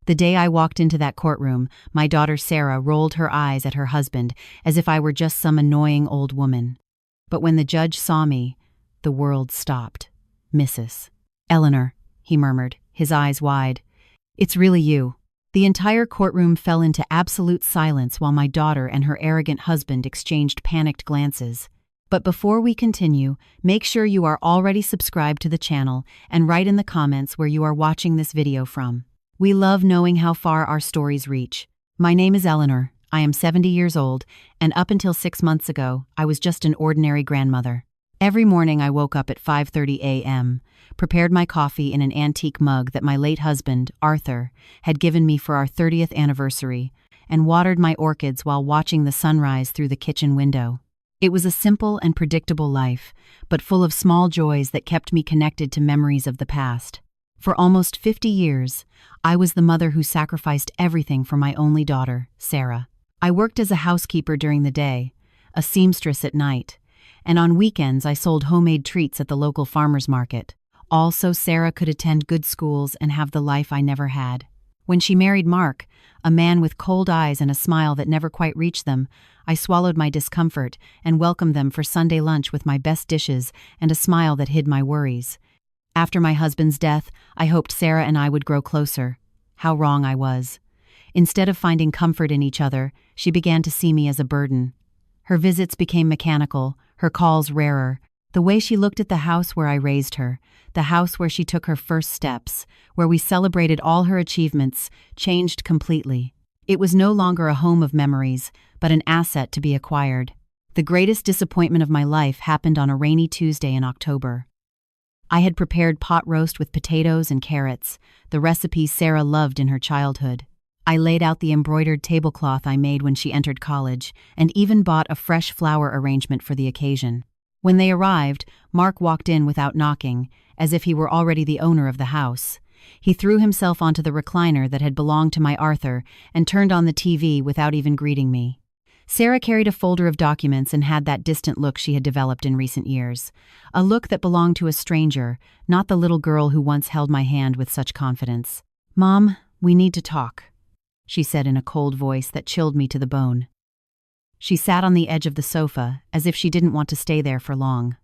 The day I walked into that courtroom, my daughter Sarah rolled her eyes at her husband as if I were just some annoying old woman. But when the judge saw me, the world stopped. "Mrs. Eleanor," he murmured, his eyes wide. "It's really you." The entire courtroom fell into absolute silence while my daughter and her arrogant husband exchanged panicked glances. But before we continue, make sure you are already subscribed to the channel and write in the comments where you are watching this video from. We love knowing how far our stories reach. My name is Eleanor. I am 70 years old, and up until 6 months ago, I was just an ordinary grandmother. Every morning I woke up at 5:30 a.m., prepared my coffee in an antique mug that my late husband, Arthur, had given me for our 30th anniversary, and watered my orchids while watching the sunrise through the kitchen window. It was a simple and predictable life, but full of small joys that kept me connected to memories of the past. For almost 50 years, I was the mother who sacrificed everything for my only daughter, Sarah. I worked as a housekeeper during the day, a seamstress at night, and on weekends I sold homemade treats at the local farmer's market, all so Sarah could attend good schools and have the life I never had. When she married Mark, a man with cold eyes and a smile that never quite reached them, I swallowed my discomfort and welcomed them for Sunday lunch with my best dishes and a smile that hid my worries. After my husband's death, I hoped Sarah and I would grow closer. How wrong I was. Instead of finding comfort in each other, she began to see me as a burden. Her visits became mechanical, her calls rarer. The way she looked at the house where I raised her, the house where she took her first steps, where we celebrated all her achievements, changed completely. It was no longer a home of memories, but an asset to be acquired. The greatest disappointment of my life happened on a rainy Tuesday in October. I had prepared pot roast with potatoes and carrots, the recipe Sarah loved in her childhood. I laid out the embroidered tablecloth I made when she entered college, and even bought a fresh flower arrangement for the occasion. When they arrived, Mark walked in without knocking, as if he were already the owner of the house. He threw himself onto the recliner that had belonged to my Arthur and turned on the TV without even greeting me. Sarah carried a folder of documents and had that distant look she had developed in recent years. A look that belonged to a stranger, not the little girl who once held my hand with such confidence. "Mom, we need to talk," she said in a cold voice that chilled me to the bone. She sat on the edge of the sofa, as if she didn't want to stay there for long.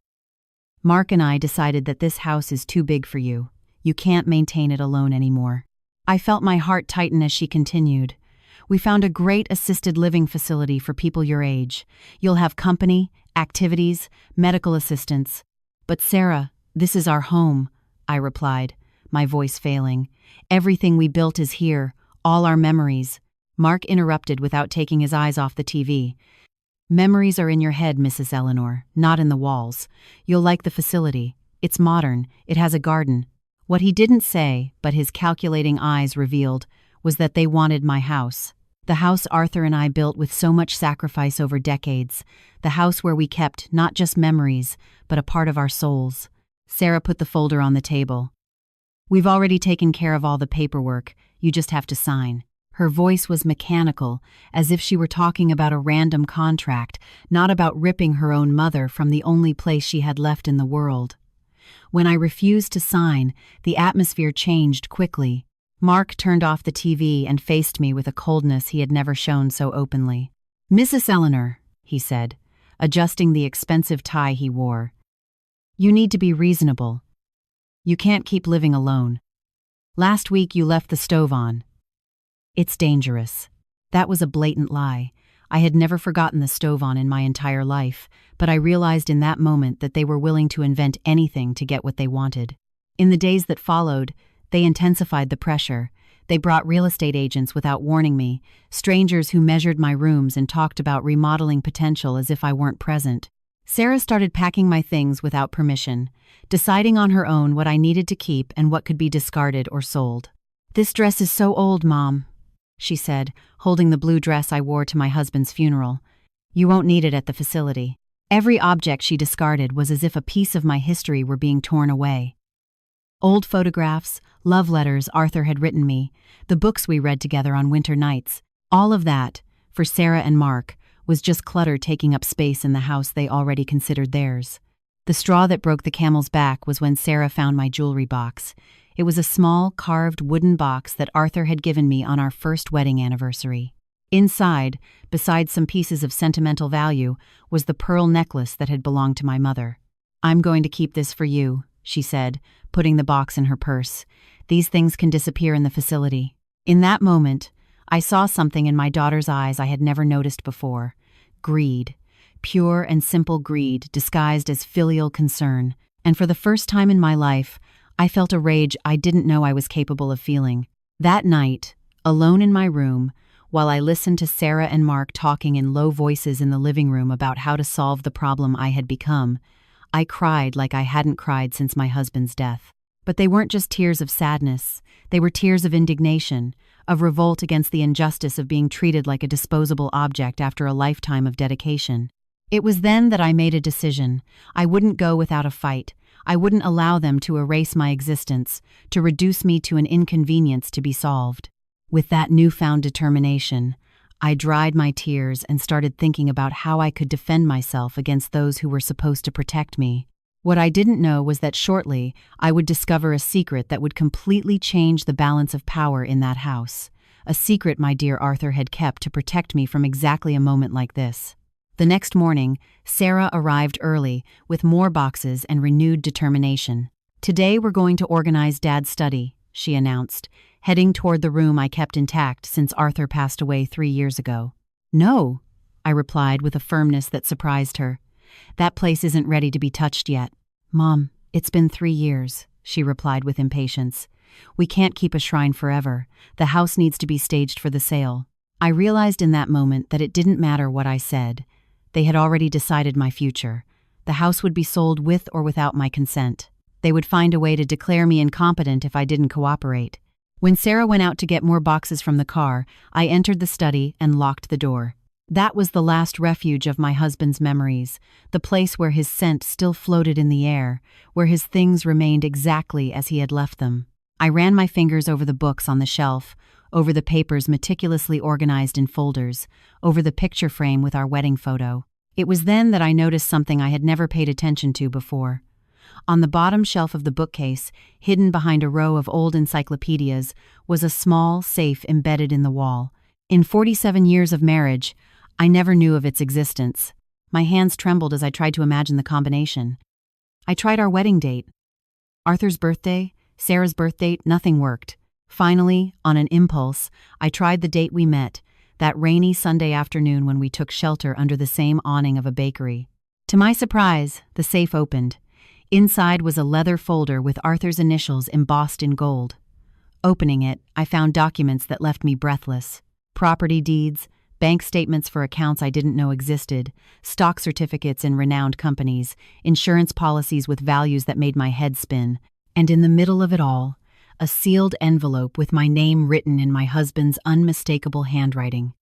"Mark and I decided that this house is too big for you. You can't maintain it alone anymore." I felt my heart tighten as she continued. "We found a great assisted living facility for people your age. You'll have company, activities, medical assistance." "But Sarah, this is our home," I replied, my voice failing. "Everything we built is here, all our memories." Mark interrupted without taking his eyes off the TV. "Memories are in your head, Mrs. Eleanor, not in the walls. You'll like the facility. It's modern, it has a garden." What he didn't say, but his calculating eyes revealed, was that they wanted my house. The house Arthur and I built with so much sacrifice over decades. The house where we kept not just memories, but a part of our souls. Sarah put the folder on the table. "We've already taken care of all the paperwork. You just have to sign." Her voice was mechanical, as if she were talking about a random contract, not about ripping her own mother from the only place she had left in the world. When I refused to sign, the atmosphere changed quickly. Mark turned off the TV and faced me with a coldness he had never shown so openly. "Mrs. Eleanor," he said, adjusting the expensive tie he wore, "you need to be reasonable. You can't keep living alone. Last week you left the stove on. It's dangerous." That was a blatant lie. I had never forgotten the stove on in my entire life, but I realized in that moment that they were willing to invent anything to get what they wanted. In the days that followed, they intensified the pressure. They brought real estate agents without warning me, strangers who measured my rooms and talked about remodeling potential as if I weren't present. Sarah started packing my things without permission, deciding on her own what I needed to keep and what could be discarded or sold. "This dress is so old, Mom," she said, holding the blue dress I wore to my husband's funeral. "You won't need it at the facility." Every object she discarded was as if a piece of my history were being torn away. Old photographs, love letters Arthur had written me, the books we read together on winter nights, all of that, for Sarah and Mark, was just clutter taking up space in the house they already considered theirs. The straw that broke the camel's back was when Sarah found my jewelry box. It was a small, carved wooden box that Arthur had given me on our first wedding anniversary. Inside, besides some pieces of sentimental value, was the pearl necklace that had belonged to my mother. "I'm going to keep this for you," she said, putting the box in her purse. "These things can disappear in the facility." In that moment, I saw something in my daughter's eyes I had never noticed before. Greed. Pure and simple greed disguised as filial concern. And for the first time in my life, I felt a rage I didn't know I was capable of feeling. That night, alone in my room, while I listened to Sarah and Mark talking in low voices in the living room about how to solve the problem I had become, I cried like I hadn't cried since my husband's death. But they weren't just tears of sadness. They were tears of indignation, of revolt against the injustice of being treated like a disposable object after a lifetime of dedication. It was then that I made a decision. I wouldn't go without a fight. I wouldn't allow them to erase my existence, to reduce me to an inconvenience to be solved. With that newfound determination, I dried my tears and started thinking about how I could defend myself against those who were supposed to protect me. What I didn't know was that shortly I would discover a secret that would completely change the balance of power in that house. A secret my dear Arthur had kept to protect me from exactly a moment like this. The next morning, Sarah arrived early with more boxes and renewed determination. "Today we're going to organize Dad's study," she announced, heading toward the room I kept intact since Arthur passed away 3 years ago. "No," I replied with a firmness that surprised her. "That place isn't ready to be touched yet." "Mom, it's been 3 years," she replied with impatience. "We can't keep a shrine forever. The house needs to be staged for the sale." I realized in that moment that it didn't matter what I said. They had already decided my future. The house would be sold with or without my consent. They would find a way to declare me incompetent if I didn't cooperate. When Sarah went out to get more boxes from the car, I entered the study and locked the door. That was the last refuge of my husband's memories, the place where his scent still floated in the air, where his things remained exactly as he had left them. I ran my fingers over the books on the shelf, over the papers meticulously organized in folders, over the picture frame with our wedding photo. It was then that I noticed something I had never paid attention to before. On the bottom shelf of the bookcase, hidden behind a row of old encyclopedias, was a small safe embedded in the wall. In 47 years of marriage, I never knew of its existence. My hands trembled as I tried to imagine the combination. I tried our wedding date. Arthur's birthday, Sarah's birthday, nothing worked. Finally, on an impulse, I tried the date we met, that rainy Sunday afternoon when we took shelter under the same awning of a bakery. To my surprise, the safe opened. Inside was a leather folder with Arthur's initials embossed in gold. Opening it, I found documents that left me breathless. Property deeds, bank statements for accounts I didn't know existed, stock certificates in renowned companies, insurance policies with values that made my head spin, and in the middle of it all, a sealed envelope with my name written in my husband's unmistakable handwriting.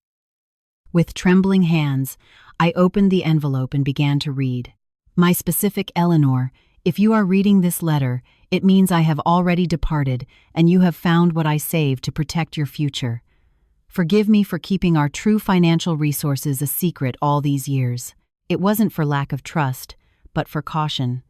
With trembling hands, I opened the envelope and began to read. "My specific Eleanor, if you are reading this letter, it means I have already departed and you have found what I saved to protect your future. Forgive me for keeping our true financial resources a secret all these years. It wasn't for lack of trust, but for caution.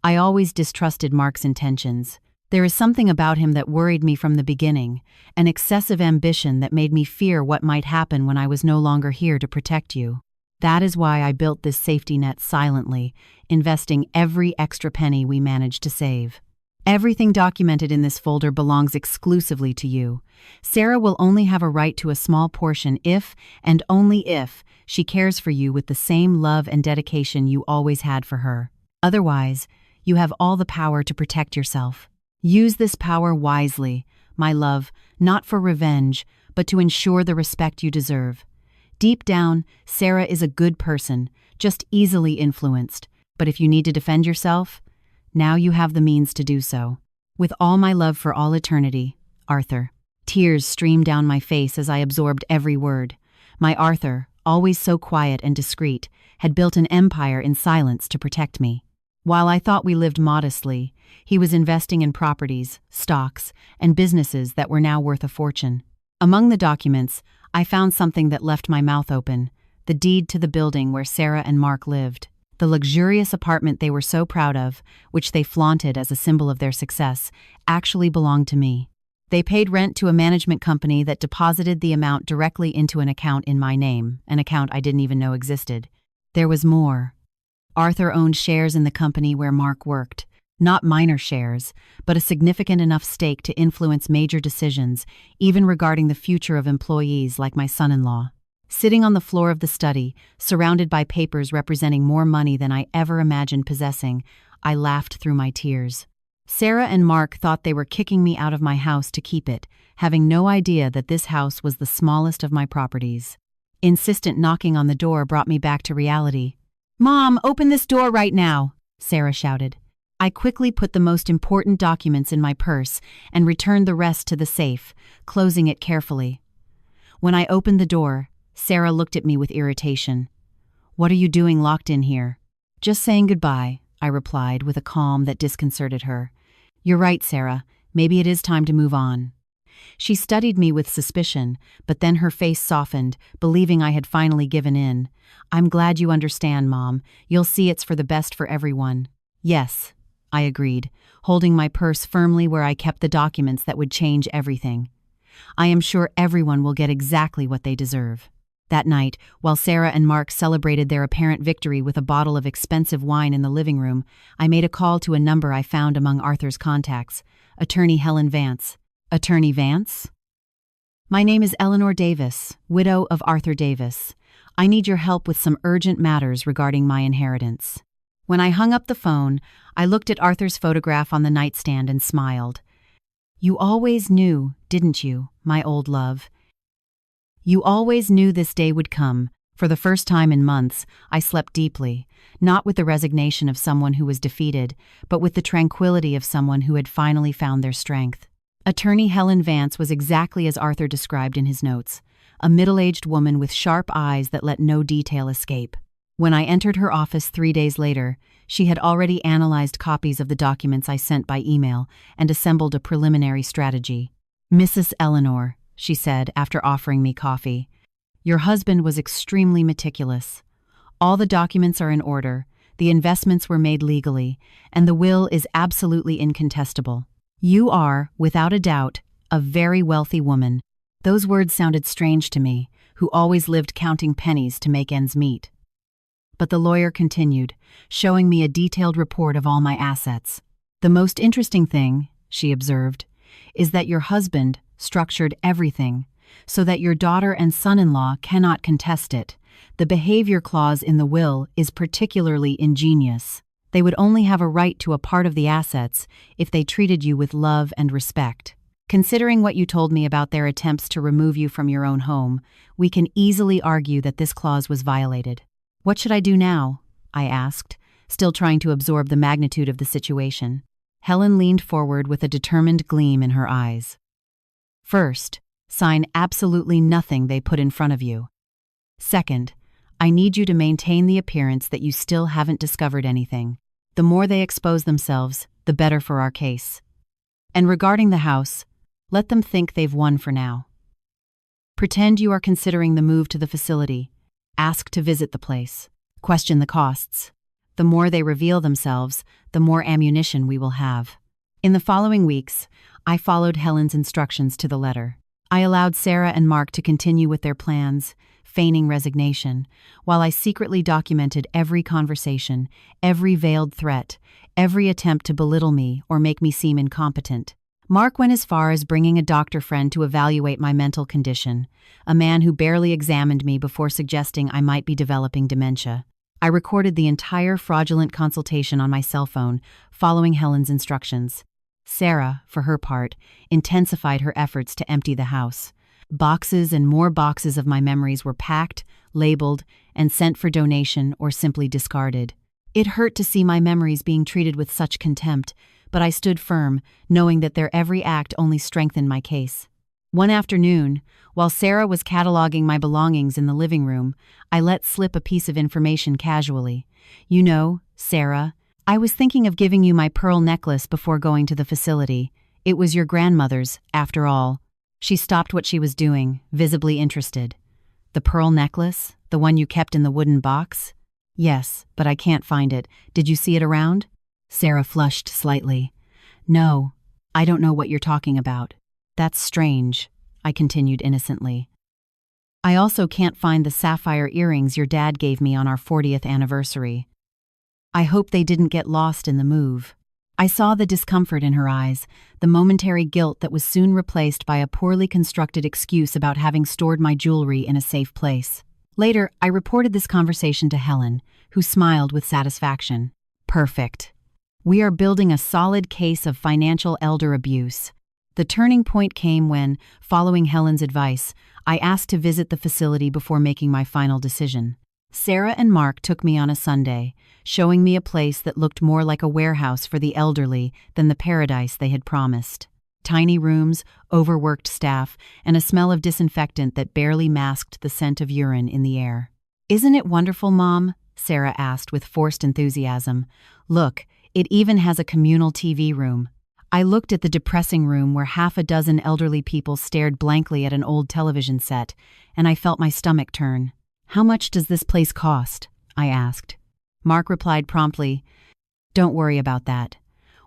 I always distrusted Mark's intentions. There is something about him that worried me from the beginning, an excessive ambition that made me fear what might happen when I was no longer here to protect you. That is why I built this safety net silently, investing every extra penny we managed to save. Everything documented in this folder belongs exclusively to you. Sarah will only have a right to a small portion if, and only if, she cares for you with the same love and dedication you always had for her. Otherwise, you have all the power to protect yourself. Use this power wisely, my love, not for revenge, but to ensure the respect you deserve. Deep down, Sarah is a good person, just easily influenced. But if you need to defend yourself, now you have the means to do so. With all my love for all eternity, Arthur." Tears streamed down my face as I absorbed every word. My Arthur, always so quiet and discreet, had built an empire in silence to protect me. While I thought we lived modestly, he was investing in properties, stocks, and businesses that were now worth a fortune. Among the documents, I found something that left my mouth open, the deed to the building where Sarah and Mark lived. The luxurious apartment they were so proud of, which they flaunted as a symbol of their success, actually belonged to me. They paid rent to a management company that deposited the amount directly into an account in my name, an account I didn't even know existed. There was more. Arthur owned shares in the company where Mark worked. Not minor shares, but a significant enough stake to influence major decisions, even regarding the future of employees like my son-in-law. Sitting on the floor of the study, surrounded by papers representing more money than I ever imagined possessing, I laughed through my tears. Sarah and Mark thought they were kicking me out of my house to keep it, having no idea that this house was the smallest of my properties. Insistent knocking on the door brought me back to reality. "Mom, open this door right now," Sarah shouted. I quickly put the most important documents in my purse and returned the rest to the safe, closing it carefully. When I opened the door, Sarah looked at me with irritation. "What are you doing locked in here?" "Just saying goodbye," I replied with a calm that disconcerted her. "You're right, Sarah. Maybe it is time to move on." She studied me with suspicion, but then her face softened, believing I had finally given in. "I'm glad you understand, Mom. You'll see it's for the best for everyone." "Yes," I agreed, holding my purse firmly where I kept the documents that would change everything. "I am sure everyone will get exactly what they deserve." That night, while Sarah and Mark celebrated their apparent victory with a bottle of expensive wine in the living room, I made a call to a number I found among Arthur's contacts, attorney Helen Vance. "Attorney Vance?" "My name is Eleanor Davis, widow of Arthur Davis. I need your help with some urgent matters regarding my inheritance." When I hung up the phone, I looked at Arthur's photograph on the nightstand and smiled. "You always knew, didn't you, my old love? You always knew this day would come." For the first time in months, I slept deeply, not with the resignation of someone who was defeated, but with the tranquility of someone who had finally found their strength. Attorney Helen Vance was exactly as Arthur described in his notes, a middle-aged woman with sharp eyes that let no detail escape. When I entered her office 3 days later, she had already analyzed copies of the documents I sent by email and assembled a preliminary strategy. "Mrs. Eleanor," she said after offering me coffee, "your husband was extremely meticulous. All the documents are in order, the investments were made legally, and the will is absolutely incontestable. You are, without a doubt, a very wealthy woman." Those words sounded strange to me, who always lived counting pennies to make ends meet. But the lawyer continued, showing me a detailed report of all my assets. "The most interesting thing," she observed, "is that your husband structured everything so that your daughter and son-in-law cannot contest it. The behavior clause in the will is particularly ingenious. They would only have a right to a part of the assets if they treated you with love and respect. Considering what you told me about their attempts to remove you from your own home, we can easily argue that this clause was violated." "What should I do now?" I asked, still trying to absorb the magnitude of the situation. Helen leaned forward with a determined gleam in her eyes. "First, sign absolutely nothing they put in front of you. Second, I need you to maintain the appearance that you still haven't discovered anything. The more they expose themselves, the better for our case. And regarding the house, let them think they've won for now. Pretend you are considering the move to the facility. Ask to visit the place. Question the costs. The more they reveal themselves, the more ammunition we will have." In the following weeks, I followed Helen's instructions to the letter. I allowed Sarah and Mark to continue with their plans, feigning resignation, while I secretly documented every conversation, every veiled threat, every attempt to belittle me or make me seem incompetent. Mark went as far as bringing a doctor friend to evaluate my mental condition, a man who barely examined me before suggesting I might be developing dementia. I recorded the entire fraudulent consultation on my cell phone, following Helen's instructions. Sarah, for her part, intensified her efforts to empty the house. Boxes and more boxes of my memories were packed, labeled, and sent for donation or simply discarded. It hurt to see my memories being treated with such contempt, but I stood firm, knowing that their every act only strengthened my case. One afternoon, while Sarah was cataloging my belongings in the living room, I let slip a piece of information casually. "You know, Sarah, I was thinking of giving you my pearl necklace before going to the facility. It was your grandmother's, after all." She stopped what she was doing, visibly interested. "The pearl necklace? The one you kept in the wooden box?" Yes, but I can't find it. Did you see it around? Sarah flushed slightly. No, I don't know what you're talking about. That's strange, I continued innocently. I also can't find the sapphire earrings your dad gave me on our 40th anniversary. I hope they didn't get lost in the move. I saw the discomfort in her eyes, the momentary guilt that was soon replaced by a poorly constructed excuse about having stored my jewelry in a safe place. Later, I reported this conversation to Helen, who smiled with satisfaction. Perfect. We are building a solid case of financial elder abuse. The turning point came when, following Helen's advice, I asked to visit the facility before making my final decision. Sarah and Mark took me on a Sunday, showing me a place that looked more like a warehouse for the elderly than the paradise they had promised. Tiny rooms, overworked staff, and a smell of disinfectant that barely masked the scent of urine in the air. "Isn't it wonderful, Mom?" Sarah asked with forced enthusiasm. "Look, it even has a communal TV room." I looked at the depressing room where half a dozen elderly people stared blankly at an old television set, and I felt my stomach turn. "How much does this place cost?" I asked. Mark replied promptly, "Don't worry about that.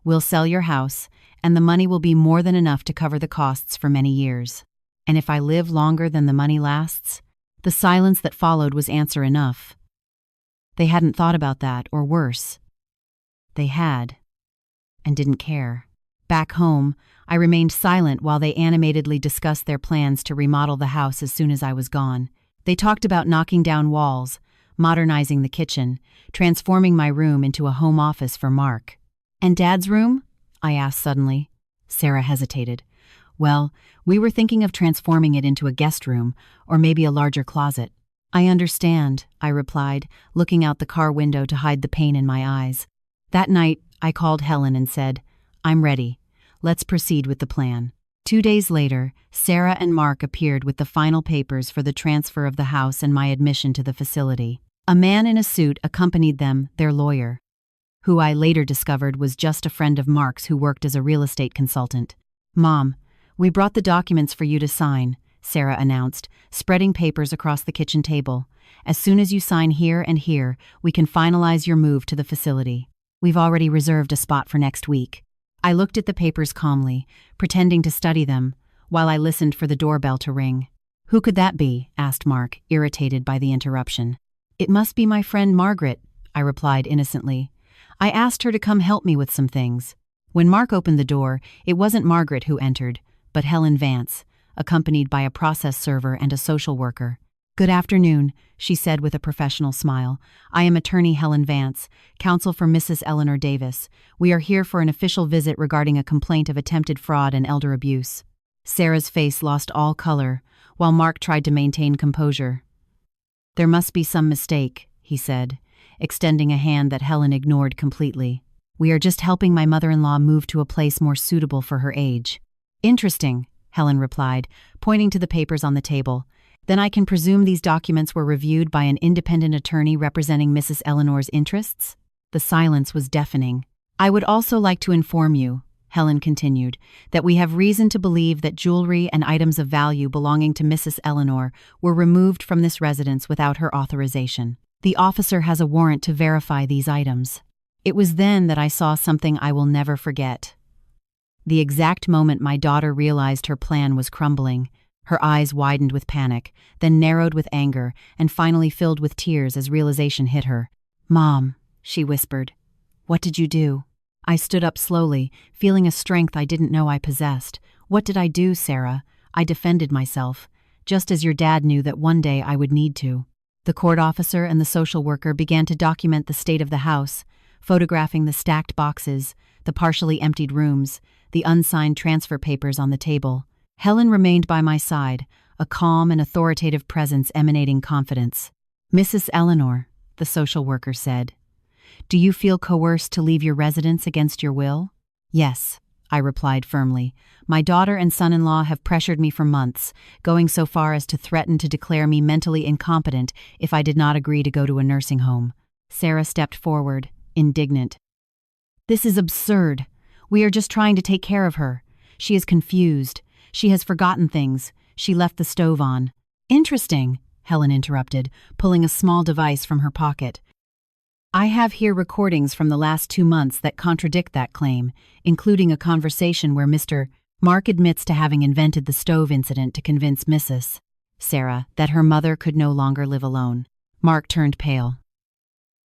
We'll sell your house, and the money will be more than enough to cover the costs for many years. And if I live longer than the money lasts?" The silence that followed was answer enough. They hadn't thought about that, or worse. They had, and didn't care. Back home, I remained silent while they animatedly discussed their plans to remodel the house as soon as I was gone. They talked about knocking down walls, modernizing the kitchen, transforming my room into a home office for Mark. "And Dad's room?" I asked suddenly. Sarah hesitated. "Well, we were thinking of transforming it into a guest room, or maybe a larger closet." "I understand," I replied, looking out the car window to hide the pain in my eyes. That night, I called Helen and said, "I'm ready. Let's proceed with the plan." 2 days later, Sarah and Mark appeared with the final papers for the transfer of the house and my admission to the facility. A man in a suit accompanied them, their lawyer, who I later discovered was just a friend of Mark's who worked as a real estate consultant. "Mom, we brought the documents for you to sign," Sarah announced, spreading papers across the kitchen table. "As soon as you sign here and here, we can finalize your move to the facility. We've already reserved a spot for next week." I looked at the papers calmly, pretending to study them, while I listened for the doorbell to ring. "Who could that be?" asked Mark, irritated by the interruption. "It must be my friend Margaret," I replied innocently. "I asked her to come help me with some things." When Mark opened the door, it wasn't Margaret who entered, but Helen Vance, accompanied by a process server and a social worker. "Good afternoon," she said with a professional smile. "I am attorney Helen Vance, counsel for Mrs. Eleanor Davis. We are here for an official visit regarding a complaint of attempted fraud and elder abuse." Sarah's face lost all color, while Mark tried to maintain composure. "There must be some mistake," he said, extending a hand that Helen ignored completely. "We are just helping my mother-in-law move to a place more suitable for her age." "Interesting," Helen replied, pointing to the papers on the table. "Then I can presume these documents were reviewed by an independent attorney representing Mrs. Eleanor's interests?" The silence was deafening. "I would also like to inform you," Helen continued, "that we have reason to believe that jewelry and items of value belonging to Mrs. Eleanor were removed from this residence without her authorization. The officer has a warrant to verify these items." It was then that I saw something I will never forget. The exact moment my daughter realized her plan was crumbling, her eyes widened with panic, then narrowed with anger, and finally filled with tears as realization hit her. "Mom," she whispered, "what did you do?" I stood up slowly, feeling a strength I didn't know I possessed. "What did I do, Sarah?" I defended myself, just as your dad knew that one day I would need to. The court officer and the social worker began to document the state of the house, photographing the stacked boxes, the partially emptied rooms, the unsigned transfer papers on the table. Helen remained by my side, a calm and authoritative presence emanating confidence. "Mrs. Eleanor," the social worker said, "do you feel coerced to leave your residence against your will?" "Yes," I replied firmly. "My daughter and son-in-law have pressured me for months, going so far as to threaten to declare me mentally incompetent if I did not agree to go to a nursing home." Sarah stepped forward, indignant. "This is absurd. We are just trying to take care of her. She is confused. She has forgotten things. She left the stove on." "Interesting," Helen interrupted, pulling a small device from her pocket. I have here recordings from the last 2 months that contradict that claim, including a conversation where Mr. Mark admits to having invented the stove incident to convince Mrs. Sarah that her mother could no longer live alone. Mark turned pale.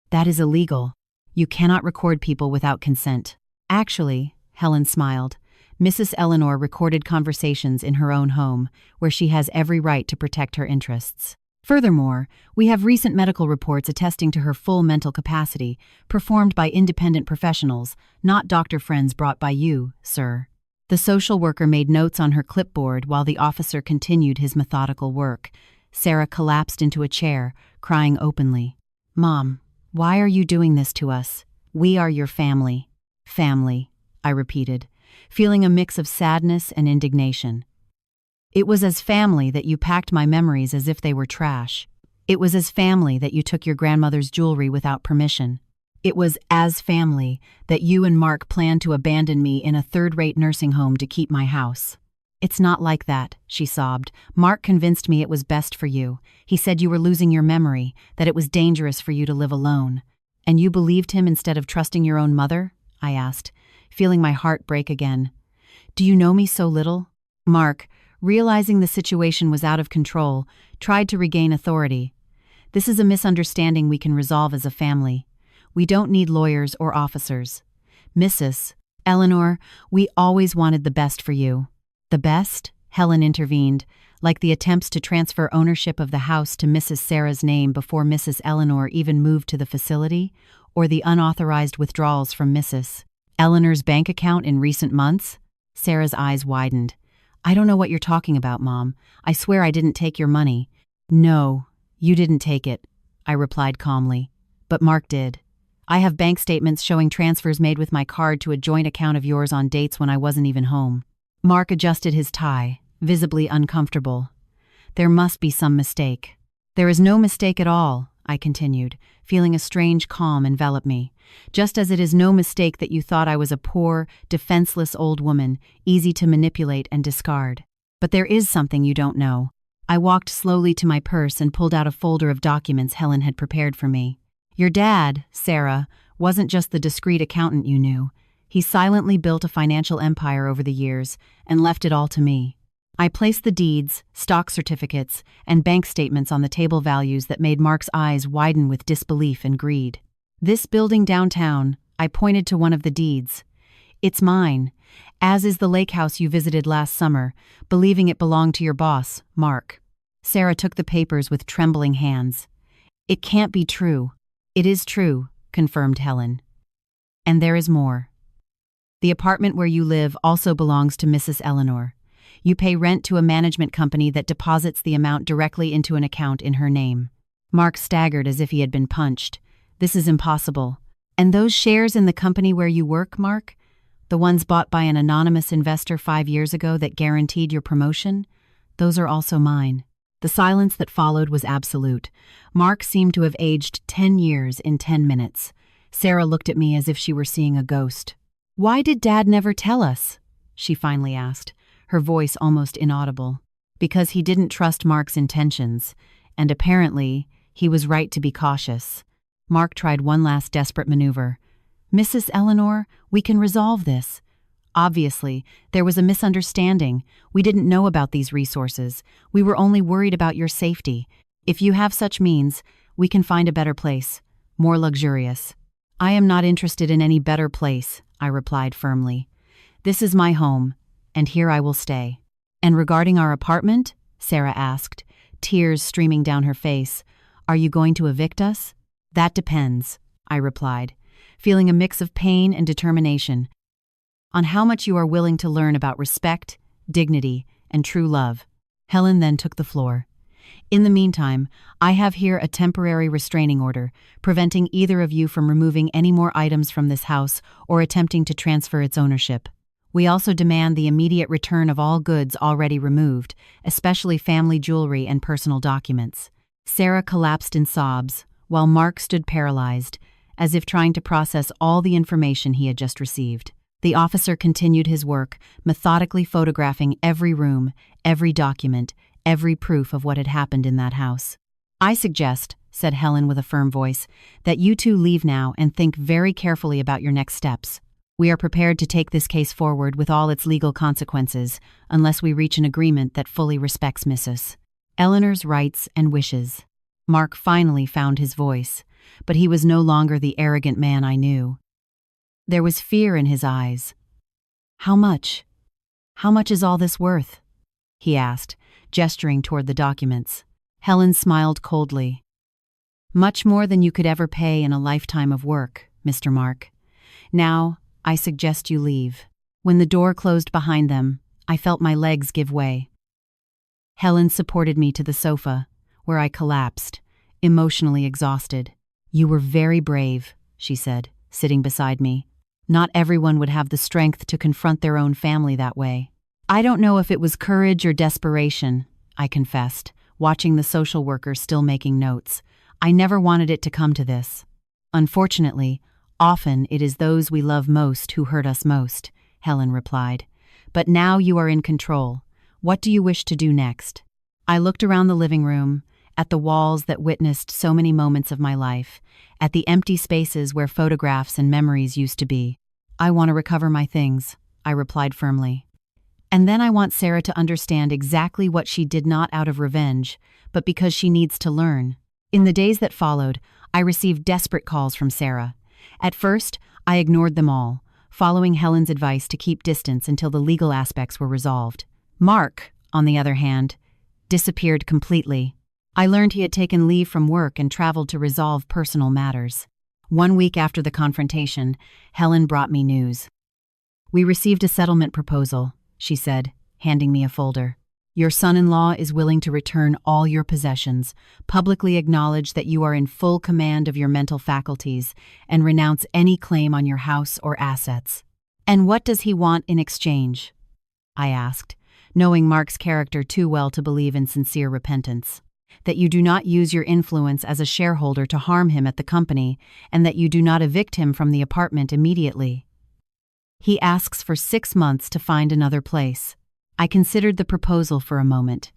That is illegal. You cannot record people without consent. Actually, Helen smiled, Mrs. Eleanor recorded conversations in her own home, where she has every right to protect her interests. Furthermore, we have recent medical reports attesting to her full mental capacity, performed by independent professionals, not doctor friends brought by you, sir. The social worker made notes on her clipboard while the officer continued his methodical work. Sarah collapsed into a chair, crying openly. Mom, why are you doing this to us? We are your family. Family, I repeated, feeling a mix of sadness and indignation. It was as family that you packed my memories as if they were trash. It was as family that you took your grandmother's jewelry without permission. It was as family that you and Mark planned to abandon me in a third-rate nursing home to keep my house. It's not like that, she sobbed. Mark convinced me it was best for you. He said you were losing your memory, that it was dangerous for you to live alone. And you believed him instead of trusting your own mother? I asked, feeling my heart break again. Do you know me so little? Mark, realizing the situation was out of control, tried to regain authority. This is a misunderstanding we can resolve as a family. We don't need lawyers or officers. Mrs. Eleanor, we always wanted the best for you. The best? Helen intervened, like the attempts to transfer ownership of the house to Mrs. Sarah's name before Mrs. Eleanor even moved to the facility, or the unauthorized withdrawals from Mrs. Eleanor's bank account in recent months? Sarah's eyes widened. I don't know what you're talking about, Mom. I swear I didn't take your money. No, you didn't take it, I replied calmly. But Mark did. I have bank statements showing transfers made with my card to a joint account of yours on dates when I wasn't even home. Mark adjusted his tie, visibly uncomfortable. There must be some mistake. There is no mistake at all, I continued, feeling a strange calm envelop me. Just as it is no mistake that you thought I was a poor, defenseless old woman, easy to manipulate and discard. But there is something you don't know. I walked slowly to my purse and pulled out a folder of documents Helen had prepared for me. Your dad, Sarah, wasn't just the discreet accountant you knew. He silently built a financial empire over the years and left it all to me. I placed the deeds, stock certificates, and bank statements on the table values that made Mark's eyes widen with disbelief and greed. This building downtown, I pointed to one of the deeds. It's mine, as is the lake house you visited last summer, believing it belonged to your boss, Mark. Sarah took the papers with trembling hands. It can't be true. It is true, confirmed Helen. And there is more. The apartment where you live also belongs to Mrs. Eleanor. You pay rent to a management company that deposits the amount directly into an account in her name. Mark staggered as if he had been punched. This is impossible. And those shares in the company where you work, Mark? The ones bought by an anonymous investor 5 years ago that guaranteed your promotion? Those are also mine. The silence that followed was absolute. Mark seemed to have aged 10 years in 10 minutes. Sarah looked at me as if she were seeing a ghost. Why did Dad never tell us? She finally asked, her voice almost inaudible. Because he didn't trust Mark's intentions, and apparently, he was right to be cautious. Mark tried one last desperate maneuver. Mrs. Eleanor, we can resolve this. Obviously, there was a misunderstanding. We didn't know about these resources. We were only worried about your safety. If you have such means, we can find a better place, more luxurious. I am not interested in any better place, I replied firmly. This is my home, and here I will stay. And regarding our apartment? Sarah asked, tears streaming down her face. Are you going to evict us? That depends, I replied, feeling a mix of pain and determination, on how much you are willing to learn about respect, dignity, and true love. Helen then took the floor. In the meantime, I have here a temporary restraining order, preventing either of you from removing any more items from this house or attempting to transfer its ownership. We also demand the immediate return of all goods already removed, especially family jewelry and personal documents. Sarah collapsed in sobs, while Mark stood paralyzed, as if trying to process all the information he had just received. The officer continued his work, methodically photographing every room, every document, every proof of what had happened in that house. I suggest, said Helen with a firm voice, "that you two leave now and think very carefully about your next steps. We are prepared to take this case forward with all its legal consequences, unless we reach an agreement that fully respects Mrs. Eleanor's rights and wishes." Mark finally found his voice, but he was no longer the arrogant man I knew. There was fear in his eyes. "How much? How much is all this worth?" he asked, gesturing toward the documents. Helen smiled coldly. "Much more than you could ever pay in a lifetime of work, Mr. Mark. Now, I suggest you leave." When the door closed behind them, I felt my legs give way. Helen supported me to the sofa, where I collapsed, emotionally exhausted. "You were very brave," she said, sitting beside me. "Not everyone would have the strength to confront their own family that way." "I don't know if it was courage or desperation," I confessed, watching the social worker still making notes. "I never wanted it to come to this. Unfortunately, often it is those we love most who hurt us most," Helen replied. "But now you are in control. What do you wish to do next?" I looked around the living room, at the walls that witnessed so many moments of my life, at the empty spaces where photographs and memories used to be. "I want to recover my things," I replied firmly. "And then I want Sarah to understand exactly what she did not out of revenge, but because she needs to learn." In the days that followed, I received desperate calls from Sarah. At first, I ignored them all, following Helen's advice to keep distance until the legal aspects were resolved. Mark, on the other hand, disappeared completely. I learned he had taken leave from work and traveled to resolve personal matters. 1 week after the confrontation, Helen brought me news. "We received a settlement proposal," she said, handing me a folder. "Your son-in-law is willing to return all your possessions, publicly acknowledge that you are in full command of your mental faculties, and renounce any claim on your house or assets." "And what does he want in exchange?" I asked, knowing Mark's character too well to believe in sincere repentance. "That you do not use your influence as a shareholder to harm him at the company, and that you do not evict him from the apartment immediately. He asks for 6 months to find another place." I considered the proposal for a moment.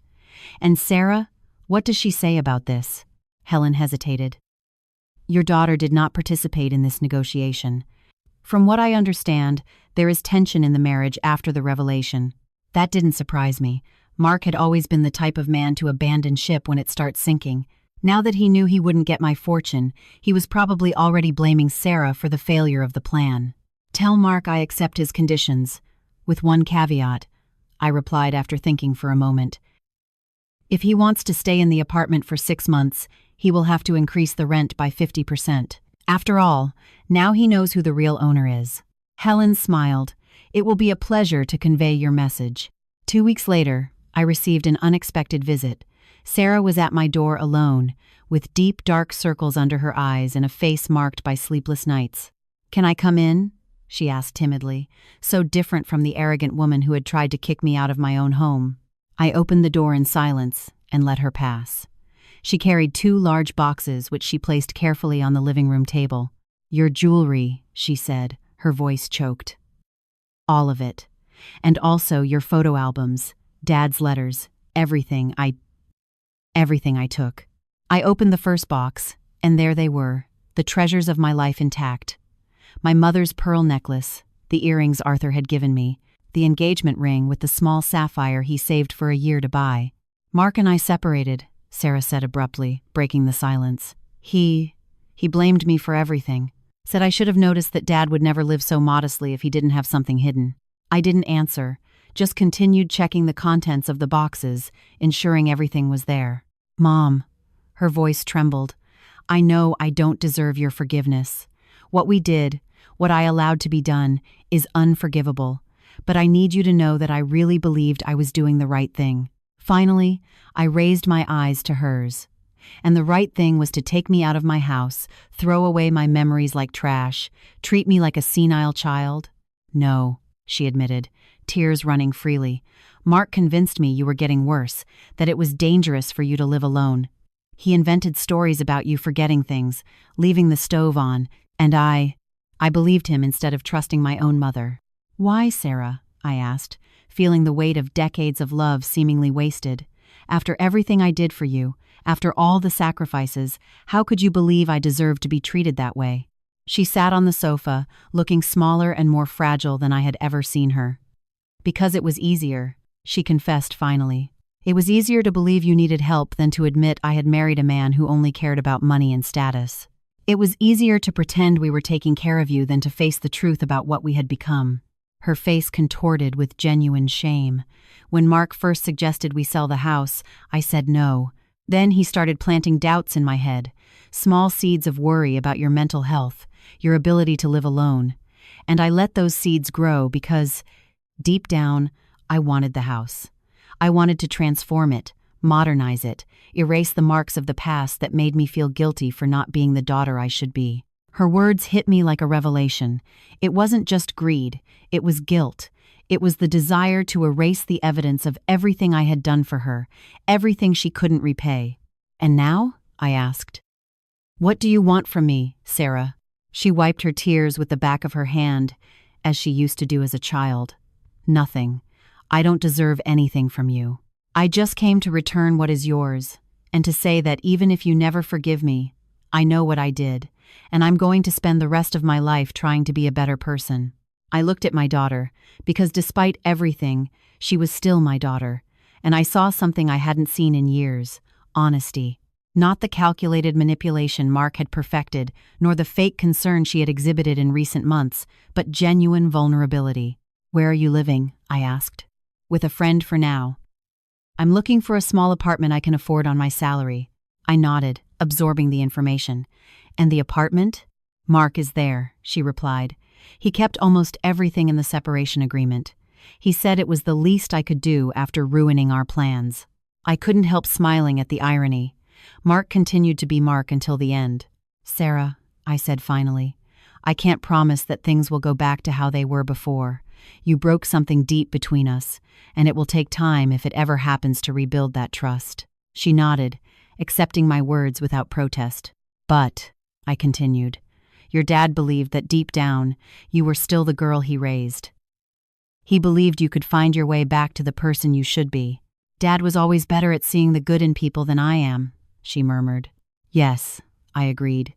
"And Sarah, what does she say about this?" Helen hesitated. "Your daughter did not participate in this negotiation. From what I understand, there is tension in the marriage after the revelation. That didn't surprise me. Mark had always been the type of man to abandon ship when it starts sinking. Now that he knew he wouldn't get my fortune, he was probably already blaming Sarah for the failure of the plan." "Tell Mark I accept his conditions, with one caveat," I replied after thinking for a moment. "If he wants to stay in the apartment for 6 months, he will have to increase the rent by 50%. After all, now he knows who the real owner is." Helen smiled. "It will be a pleasure to convey your message." 2 weeks later, I received an unexpected visit. Sarah was at my door alone, with deep dark circles under her eyes and a face marked by sleepless nights. "Can I come in?" she asked timidly, so different from the arrogant woman who had tried to kick me out of my own home. I opened the door in silence and let her pass. She carried 2 large boxes which she placed carefully on the living room table. "Your jewelry," she said, her voice choked. "All of it. And also your photo albums, Dad's letters, everything I took." I opened the first box, and there they were, the treasures of my life intact. My mother's pearl necklace, the earrings Arthur had given me, the engagement ring with the small sapphire he saved for a year to buy. "Mark and I separated," Sarah said abruptly, breaking the silence. He blamed me for everything. Said I should have noticed that Dad would never live so modestly if he didn't have something hidden." I didn't answer, just continued checking the contents of the boxes, ensuring everything was there. "Mom," her voice trembled, "I know I don't deserve your forgiveness. What we did, what I allowed to be done, is unforgivable, but I need you to know that I really believed I was doing the right thing." Finally, I raised my eyes to hers. "And the right thing was to take me out of my house, throw away my memories like trash, treat me like a senile child?" "No," she admitted, tears running freely. "Mark convinced me you were getting worse, that it was dangerous for you to live alone. He invented stories about you forgetting things, leaving the stove on, and I believed him instead of trusting my own mother." "Why, Sarah?" I asked, feeling the weight of decades of love seemingly wasted. After everything I did for you, after all the sacrifices, how could you believe I deserved to be treated that way?" She sat on the sofa, looking smaller and more fragile than I had ever seen her. "Because it was easier," she confessed finally. "It was easier to believe you needed help than to admit I had married a man who only cared about money and status. It was easier to pretend we were taking care of you than to face the truth about what we had become." Her face contorted with genuine shame. "When Mark first suggested we sell the house, I said no. Then he started planting doubts in my head, small seeds of worry about your mental health, your ability to live alone. And I let those seeds grow because, deep down, I wanted the house. I wanted to transform it, modernize it, erase the marks of the past that made me feel guilty for not being the daughter I should be." Her words hit me like a revelation. It wasn't just greed, it was guilt. It was the desire to erase the evidence of everything I had done for her, everything she couldn't repay. "And now?" I asked. "What do you want from me, Sarah?" She wiped her tears with the back of her hand, as she used to do as a child. "Nothing. I don't deserve anything from you. I just came to return what is yours, and to say that even if you never forgive me, I know what I did, and I'm going to spend the rest of my life trying to be a better person." I looked at my daughter, because despite everything, she was still my daughter, and I saw something I hadn't seen in years: honesty. Not the calculated manipulation Mark had perfected, nor the fake concern she had exhibited in recent months, but genuine vulnerability. "Where are you living?" I asked. "With a friend for now. I'm looking for a small apartment I can afford on my salary." I nodded, absorbing the information. "And the apartment?" "Mark is there," she replied. "He kept almost everything in the separation agreement. He said it was the least I could do after ruining our plans." I couldn't help smiling at the irony. Mark continued to be Mark until the end. "Sarah," I said finally, "I can't promise that things will go back to how they were before. You broke something deep between us, and it will take time if it ever happens to rebuild that trust." She nodded, accepting my words without protest. "But," I continued, "your dad believed that deep down, you were still the girl he raised. He believed you could find your way back to the person you should be." "Dad was always better at seeing the good in people than I am," she murmured. "Yes," I agreed,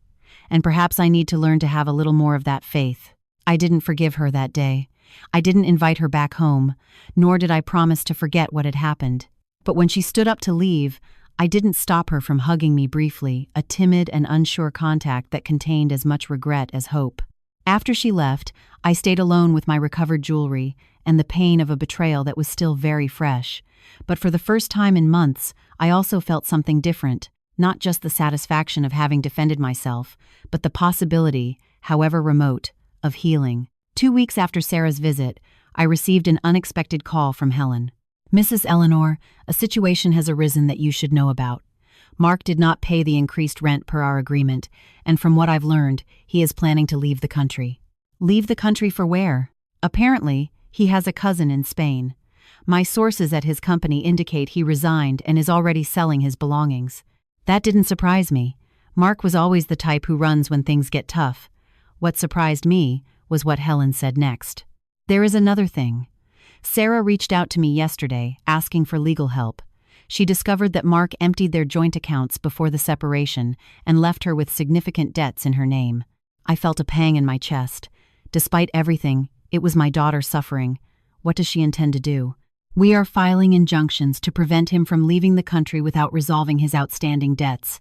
"and perhaps I need to learn to have a little more of that faith." I didn't forgive her that day. I didn't invite her back home, nor did I promise to forget what had happened. But when she stood up to leave, I didn't stop her from hugging me briefly, a timid and unsure contact that contained as much regret as hope. After she left, I stayed alone with my recovered jewelry and the pain of a betrayal that was still very fresh. But for the first time in months, I also felt something different, not just the satisfaction of having defended myself, but the possibility, however remote, of healing. 2 weeks after Sarah's visit, I received an unexpected call from Helen. "Mrs. Eleanor, a situation has arisen that you should know about. Mark did not pay the increased rent per our agreement, and from what I've learned, he is planning to leave the country." "Leave the country for where?" "Apparently, he has a cousin in Spain. My sources at his company indicate he resigned and is already selling his belongings." That didn't surprise me. Mark was always the type who runs when things get tough. What surprised me was what Helen said next. "There is another thing. Sarah reached out to me yesterday, asking for legal help. She discovered that Mark emptied their joint accounts before the separation and left her with significant debts in her name." I felt a pang in my chest. Despite everything, it was my daughter suffering. What does she intend to do? "We are filing injunctions to prevent him from leaving the country without resolving his outstanding debts.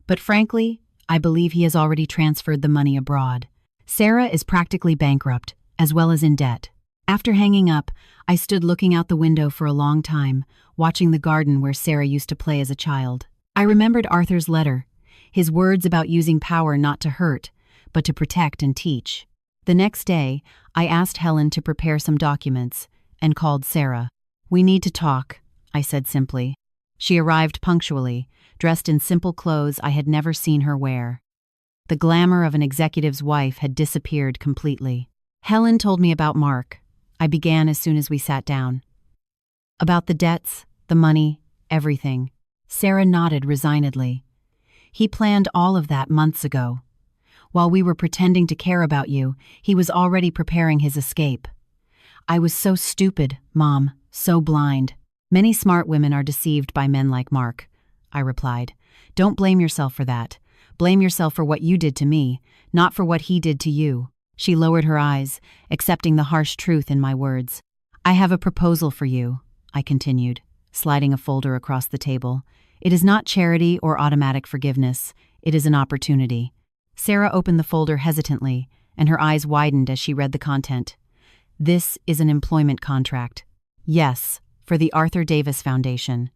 But frankly, I believe he has already transferred the money abroad. Sarah is practically bankrupt, as well as in debt." After hanging up, I stood looking out the window for a long time, watching the garden where Sarah used to play as a child. I remembered Arthur's letter, his words about using power not to hurt, but to protect and teach. The next day, I asked Helen to prepare some documents and called Sarah. "We need to talk," I said simply. She arrived punctually, dressed in simple clothes I had never seen her wear. The glamour of an executive's wife had disappeared completely. Helen told me about Mark. I began as soon as we sat down. "About the debts, the money, everything." Sarah nodded resignedly. "He planned all of that months ago. While we were pretending to care about you, he was already preparing his escape. I was so stupid, Mom, so blind. Many smart women are deceived by men like Mark, I replied. Don't blame yourself for that. Blame yourself for what you did to me, not for what he did to you. She lowered her eyes, accepting the harsh truth in my words. I have a proposal for you, I continued, sliding a folder across the table. It is not charity or automatic forgiveness. It is an opportunity. Sarah opened the folder hesitantly, and her eyes widened as she read the content. This is an employment contract. Yes, for the Arthur Davis Foundation,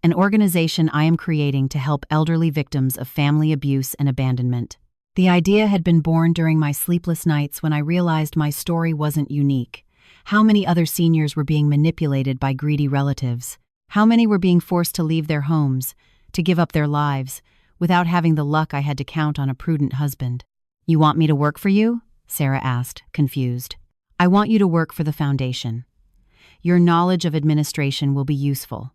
an organization I am creating to help elderly victims of family abuse and abandonment. The idea had been born during my sleepless nights when I realized my story wasn't unique. How many other seniors were being manipulated by greedy relatives? How many were being forced to leave their homes, to give up their lives, without having the luck I had to count on a prudent husband? You want me to work for you? Sarah asked, confused. I want you to work for the foundation. Your knowledge of administration will be useful.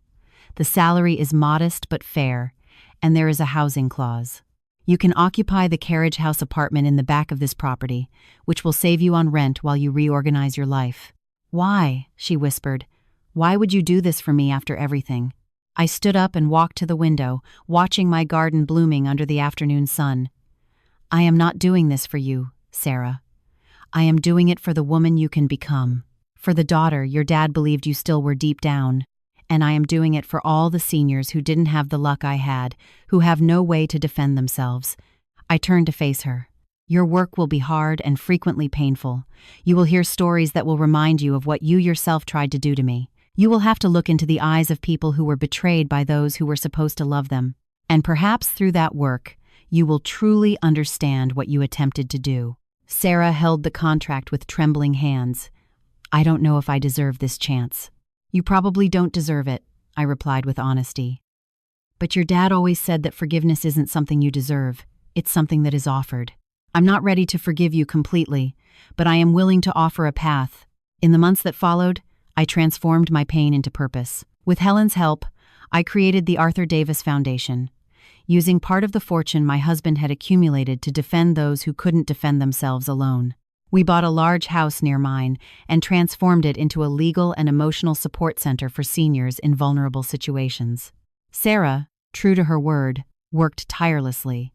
The salary is modest but fair, and there is a housing clause. You can occupy the carriage house apartment in the back of this property, which will save you on rent while you reorganize your life. Why? She whispered. Why would you do this for me after everything? I stood up and walked to the window, watching my garden blooming under the afternoon sun. I am not doing this for you, Sarah. I am doing it for the woman you can become. For the daughter your dad believed you still were deep down. And I am doing it for all the seniors who didn't have the luck I had, who have no way to defend themselves. I turned to face her. Your work will be hard and frequently painful. You will hear stories that will remind you of what you yourself tried to do to me. You will have to look into the eyes of people who were betrayed by those who were supposed to love them. And perhaps through that work, you will truly understand what you attempted to do. Sarah held the contract with trembling hands. I don't know if I deserve this chance. You probably don't deserve it, I replied with honesty. But your dad always said that forgiveness isn't something you deserve. It's something that is offered. I'm not ready to forgive you completely, but I am willing to offer a path. In the months that followed, I transformed my pain into purpose. With Helen's help, I created the Arthur Davis Foundation, using part of the fortune my husband had accumulated to defend those who couldn't defend themselves alone. We bought a large house near mine and transformed it into a legal and emotional support center for seniors in vulnerable situations. Sarah, true to her word, worked tirelessly.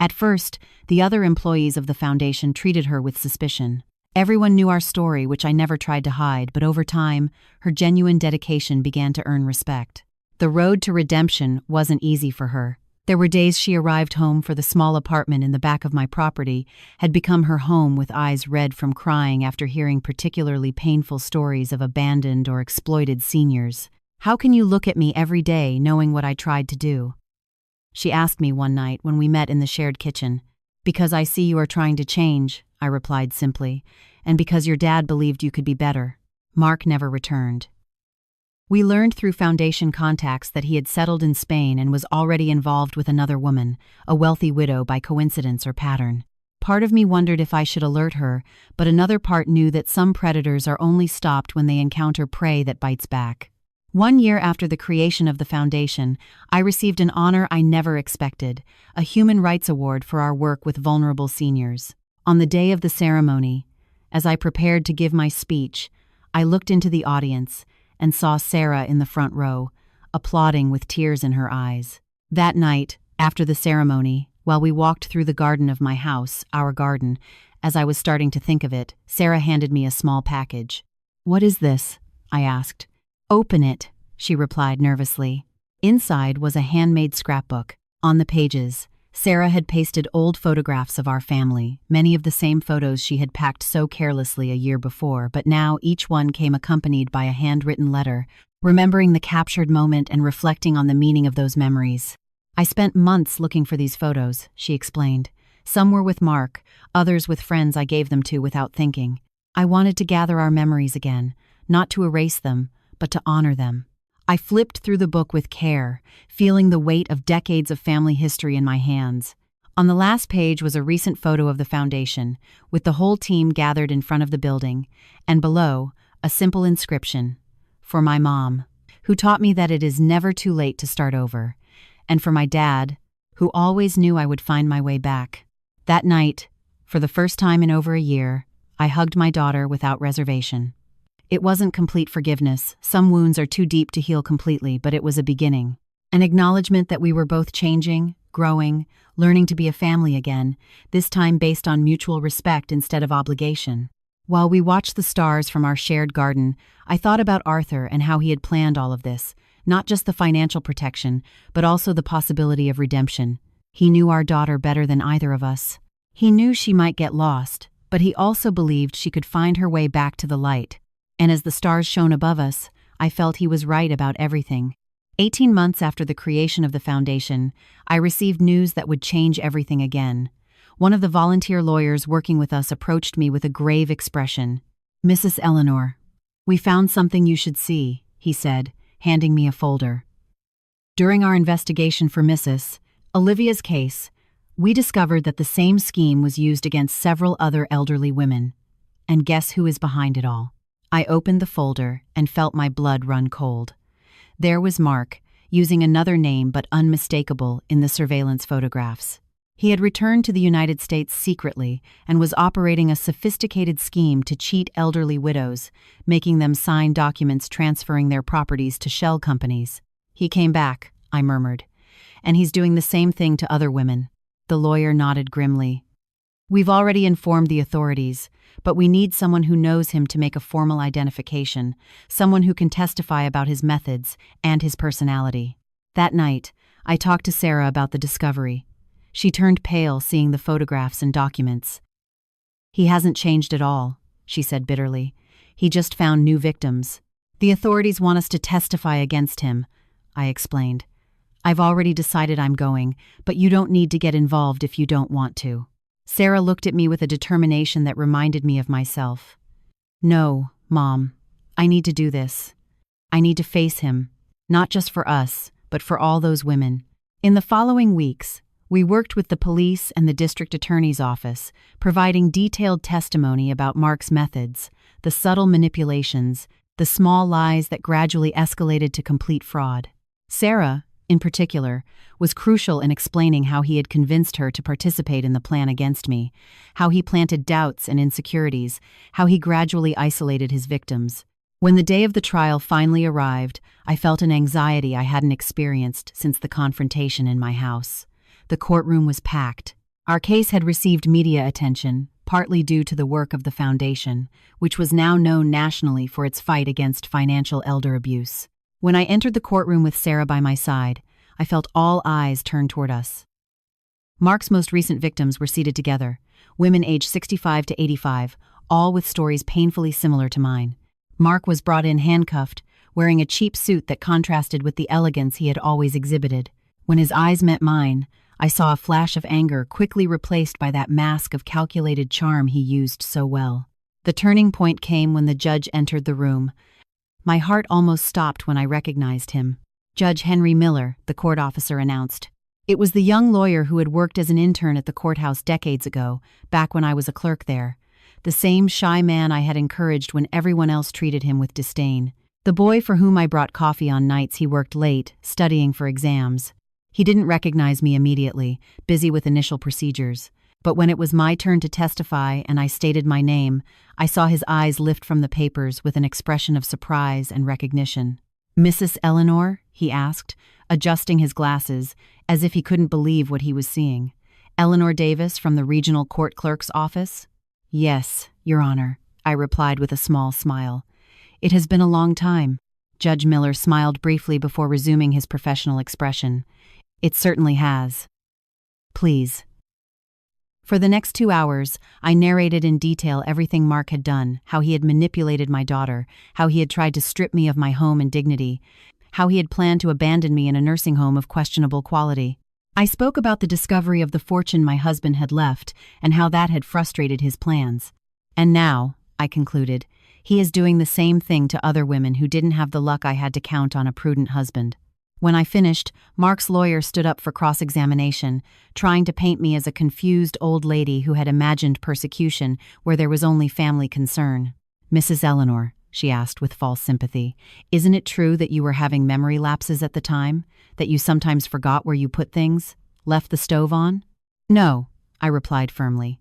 At first, the other employees of the foundation treated her with suspicion. Everyone knew our story, which I never tried to hide, but over time, her genuine dedication began to earn respect. The road to redemption wasn't easy for her. There were days she arrived home for the small apartment in the back of my property, had become her home with eyes red from crying after hearing particularly painful stories of abandoned or exploited seniors. How can you look at me every day knowing what I tried to do? She asked me one night when we met in the shared kitchen. Because I see you are trying to change, I replied simply, and because your dad believed you could be better. Mark never returned. We learned through foundation contacts that he had settled in Spain and was already involved with another woman, a wealthy widow by coincidence or pattern. Part of me wondered if I should alert her, but another part knew that some predators are only stopped when they encounter prey that bites back. 1 year after the creation of the foundation, I received an honor I never expected, a Human Rights Award for our work with vulnerable seniors. On the day of the ceremony, as I prepared to give my speech, I looked into the audience and saw Sarah in the front row, applauding with tears in her eyes. That night, after the ceremony, while we walked through the garden of my house, our garden, as I was starting to think of it, Sarah handed me a small package. "What is this?" I asked. "Open it," she replied nervously. Inside was a handmade scrapbook. On the pages, Sarah had pasted old photographs of our family, many of the same photos she had packed so carelessly a year before, but now each one came accompanied by a handwritten letter, remembering the captured moment and reflecting on the meaning of those memories. "I spent months looking for these photos," she explained. "Some were with Mark, others with friends I gave them to without thinking. I wanted to gather our memories again, not to erase them, but to honor them." I flipped through the book with care, feeling the weight of decades of family history in my hands. On the last page was a recent photo of the foundation, with the whole team gathered in front of the building, and below, a simple inscription, "For my mom, who taught me that it is never too late to start over, and for my dad, who always knew I would find my way back." That night, for the first time in over a year, I hugged my daughter without reservation. It wasn't complete forgiveness. Some wounds are too deep to heal completely, but it was a beginning. An acknowledgement that we were both changing, growing, learning to be a family again, this time based on mutual respect instead of obligation. While we watched the stars from our shared garden, I thought about Arthur and how he had planned all of this, not just the financial protection, but also the possibility of redemption. He knew our daughter better than either of us. He knew she might get lost, but he also believed she could find her way back to the light. And as the stars shone above us, I felt he was right about everything. 18 months after the creation of the foundation, I received news that would change everything again. One of the volunteer lawyers working with us approached me with a grave expression. "Mrs. Eleanor, we found something you should see," he said, handing me a folder. During our investigation for Mrs. Olivia's case, we discovered that the same scheme was used against several other elderly women. And guess who is behind it all? I opened the folder and felt my blood run cold. There was Mark, using another name but unmistakable in the surveillance photographs. He had returned to the United States secretly and was operating a sophisticated scheme to cheat elderly widows, making them sign documents transferring their properties to shell companies. "He came back," I murmured. "And he's doing the same thing to other women." The lawyer nodded grimly. "We've already informed the authorities, but we need someone who knows him to make a formal identification, someone who can testify about his methods and his personality." That night, I talked to Sarah about the discovery. She turned pale seeing the photographs and documents. "He hasn't changed at all," she said bitterly. "He just found new victims. The authorities want us to testify against him," I explained. "I've already decided I'm going, but you don't need to get involved if you don't want to." Sarah looked at me with a determination that reminded me of myself. "No, Mom, I need to do this. I need to face him, not just for us, but for all those women." In the following weeks, we worked with the police and the district attorney's office, providing detailed testimony about Mark's methods, the subtle manipulations, the small lies that gradually escalated to complete fraud. Sarah, in particular, was crucial in explaining how he had convinced her to participate in the plan against me, how he planted doubts and insecurities, how he gradually isolated his victims. When the day of the trial finally arrived, I felt an anxiety I hadn't experienced since the confrontation in my house. The courtroom was packed. Our case had received media attention, partly due to the work of the foundation, which was now known nationally for its fight against financial elder abuse. When I entered the courtroom with Sarah by my side, I felt all eyes turned toward us. Mark's most recent victims were seated together, women aged 65 to 85, all with stories painfully similar to mine. Mark was brought in handcuffed, wearing a cheap suit that contrasted with the elegance he had always exhibited. When his eyes met mine, I saw a flash of anger quickly replaced by that mask of calculated charm he used so well. The turning point came when the judge entered the room. My heart almost stopped when I recognized him. "Judge Henry Miller," the court officer announced. It was the young lawyer who had worked as an intern at the courthouse decades ago, back when I was a clerk there. The same shy man I had encouraged when everyone else treated him with disdain. The boy for whom I brought coffee on nights he worked late, studying for exams. He didn't recognize me immediately, busy with initial procedures. But when it was my turn to testify and I stated my name, I saw his eyes lift from the papers with an expression of surprise and recognition. "Mrs. Eleanor?" he asked, adjusting his glasses, as if he couldn't believe what he was seeing. "Eleanor Davis from the regional court clerk's office?" "Yes, Your Honor," I replied with a small smile. "It has been a long time." Judge Miller smiled briefly before resuming his professional expression. "It certainly has. Please." For the next 2 hours, I narrated in detail everything Mark had done, how he had manipulated my daughter, how he had tried to strip me of my home and dignity, how he had planned to abandon me in a nursing home of questionable quality. I spoke about the discovery of the fortune my husband had left and how that had frustrated his plans. "And now," I concluded, "he is doing the same thing to other women who didn't have the luck I had to count on a prudent husband." When I finished, Mark's lawyer stood up for cross-examination, trying to paint me as a confused old lady who had imagined persecution where there was only family concern. "Mrs. Eleanor," she asked with false sympathy, "isn't it true that you were having memory lapses at the time? That you sometimes forgot where you put things? Left the stove on?" "No," I replied firmly.